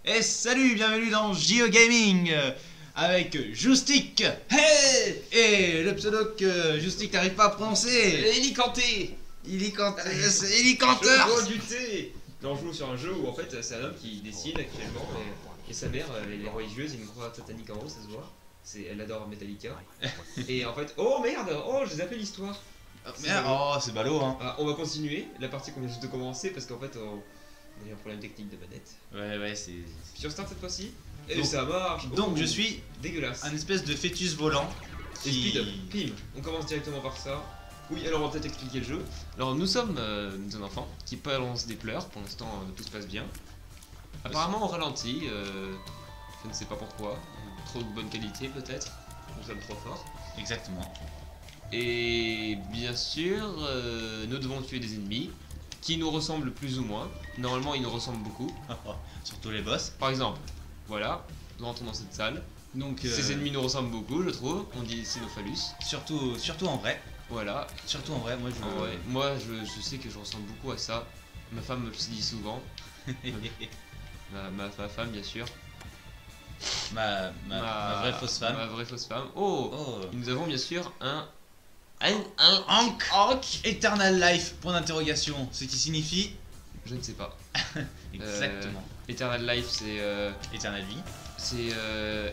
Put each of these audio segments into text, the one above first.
Et salut, bienvenue dans GeoGaming avec Joustic. Hey, et le pseudo que Joustic n'arrive pas à prononcer. Hélicanté. C'est Hélicanteur. Je joue du thé. Là, on joue sur un jeu où en fait c'est un homme qui dessine actuellement et sa mère elle est religieuse, il y a une croix satanique en haut, ça se voit. Elle adore Metallica. Et en fait, oh merde, oh je les appelle l'histoire. Oh, c'est ballot hein. On va continuer la partie qu'on vient juste de commencer parce qu'en fait on a eu un problème technique de manette. Ouais, c'est... Sur Start cette fois-ci. Et Donc- ça marche. Donc Oh, je suis dégueulasse. un espèce de fœtus volant Et speed up, pim, on commence directement par ça. Oui, alors on va peut-être expliquer le jeu. Alors nous sommes un enfant qui balance des pleurs, pour l'instant tout se passe bien. Apparemment on ralentit, je ne sais pas pourquoi, trop de bonne qualité peut-être, nous sommes trop forts. Exactement. Et bien sûr, nous devons tuer des ennemis qui nous ressemblent plus ou moins. Normalement ils nous ressemblent beaucoup. Surtout les boss. Par exemple, voilà, nous rentrons dans cette salle. Donc Ces ennemis nous ressemblent beaucoup je trouve, on dit Cynophallus. surtout en vrai. Voilà. Surtout en vrai, moi je... Ouais, moi je sais que je ressemble beaucoup à ça. Ma femme me le dit souvent. ma femme bien sûr. ma vraie fausse femme. Ma vraie fausse femme. Oh, Oh. nous avons bien sûr un Ankh Eternal Life, point d'interrogation, ce qui signifie... je ne sais pas. Exactement. Eternal Life Eternal vie. c'est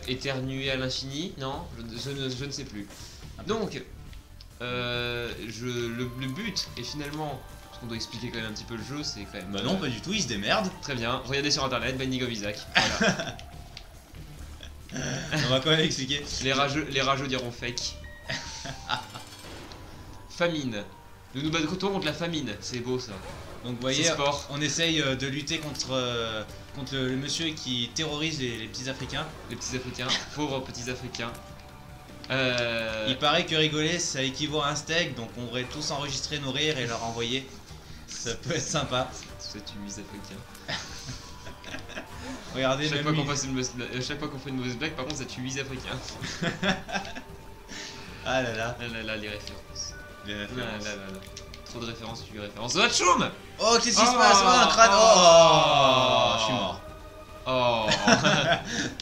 éternuer à l'infini. Non, je ne sais plus. Donc le but est finalement, parce qu'on doit expliquer quand même un petit peu le jeu, c'est quand même... Bah non, pas du tout, il se démerde. Très bien, regardez sur internet, Binding of Isaac. Voilà. On va quand même expliquer. Les rageux diront fake. Famine. Nous nous battons contre la famine, c'est beau ça. Donc vous voyez, C'est sport. on essaye de lutter contre le monsieur qui terrorise les petits Africains. Les petits Africains, pauvres petits Africains. Il paraît que rigoler ça équivaut à un steak, donc on devrait tous enregistrer nos rires et leur envoyer. Ça peut être sympa. C'est une mise Africain. Regardez, Chaque même fois qu'on fait une mauvaise blague, par contre, ça tue 8 Africains. Ah là là. Là, là, les références. Les Là, références. là, là, là. Trop de références, tu références. Oh, Tchoum. Oh, qu'est-ce qui se Oh, passe? Oh, un crâne. Oh, oh, je suis mort. Oh.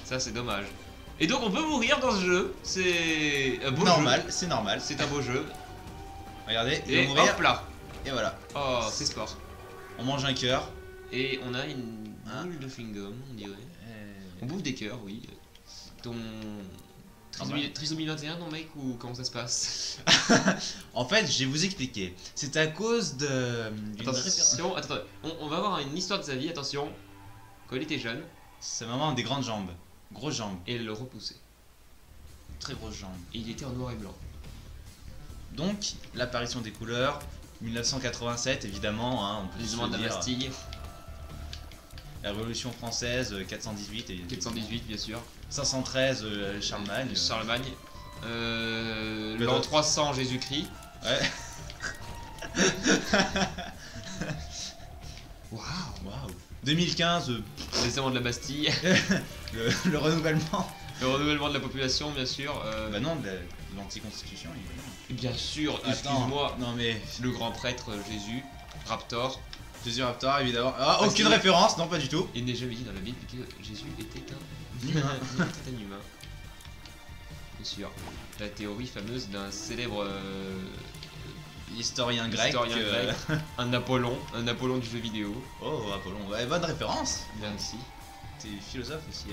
Ça, c'est dommage. Et donc, on peut mourir dans ce jeu. C'est un beau Normal, jeu. c'est normal. C'est un beau jeu. Regardez, il Et va mourir. hop là. Et voilà. Oh, c'est sport. On mange un cœur. Et on a une Ah. boule de chewing-gum, on dirait. On bouffe des cœurs, oui. Ton... Trisomie 21, non mec, ou comment ça se passe? En fait, je vais vous expliquer. C'est à cause d'une référence. Attention, attends, on va avoir une histoire de sa vie, attention. Quand il était jeune, Sa maman a des grandes jambes. Grosses jambes. et elle le repoussait. Très grosses jambes. Et il était en noir et blanc. Donc, l'apparition des couleurs. 1987, évidemment. Hein, on peut Les se humains de le la dire. Bastille, La Révolution française, 418 et 418 bien sûr. 513 Charlemagne. Charlemagne. Le L'an date. 300 Jésus-Christ. Ouais. Waouh. Waouh. 2015, Les amants de la Bastille. le renouvellement. Le renouvellement de la population bien sûr. Bah non, de l'anticonstitution, évidemment. Bien sûr, Attends, excuse-moi. Non mais. Le grand prêtre Jésus, Raptor. Jésus Raptor, évidemment. Ah, Parce aucune que- référence, non, pas du tout. Il n'est jamais dit dans la Bible que Jésus était un Humain. était un humain. Bien sûr. La théorie fameuse d'un célèbre Historien grec. historien grec, un Apollon du jeu vidéo. Oh, Apollon. Ouais, bonne référence. Merci. T'es philosophe aussi.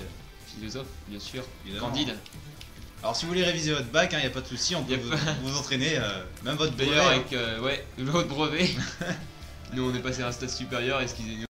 Philosophe, bien sûr. Évidemment. Candide. Alors, si vous voulez réviser votre bac, y a pas de souci, on peut Y a vous, pas- vous entraîner, même votre brevet. D'ailleurs, avec ouais, votre brevet. Nous, on est passé à un stade supérieur, excusez-nous.